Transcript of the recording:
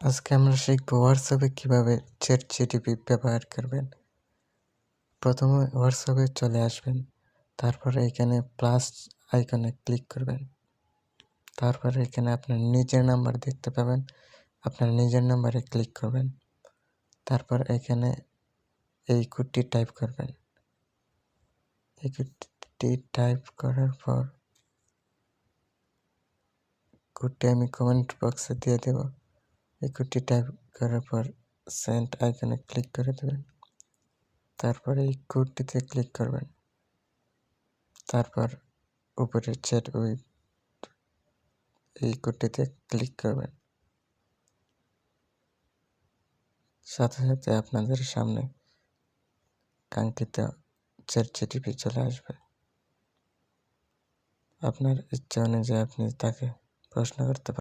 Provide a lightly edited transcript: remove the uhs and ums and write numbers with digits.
আজকে আমরা শিখব হোয়াটসঅ্যাপে কীভাবে চ্যাটজিপিটি ব্যবহার করবেন। প্রথমে হোয়াটসঅ্যাপে চলে আসবেন, তারপরে এখানে প্লাস আইকনে ক্লিক করবেন। তারপরে এখানে আপনার নিজের নাম্বার দেখতে পাবেন, আপনার নিজের নাম্বারে ক্লিক করবেন। তারপর এখানে এই কোডটি টাইপ করবেন। এই কোডটি টাইপ করার পর কোডটি আমি কমেন্ট বক্সে দিয়ে দেব। এই কোডটি টাইপ করার পর সেন্ড আইকনে ক্লিক করে দেবেন। তারপরে এই কোডটিতে ক্লিক করবেন। তারপর উপরে চ্যাট উইথ এই কোডটিতে ক্লিক করবেন। সাথে সাথে আপনাদের সামনে কাঙ্ক্ষিত চ্যাটজিপিটি চলে আসবে। আপনার ইচ্ছা অনুযায়ী আপনি তাকে প্রশ্ন করতে পারেন।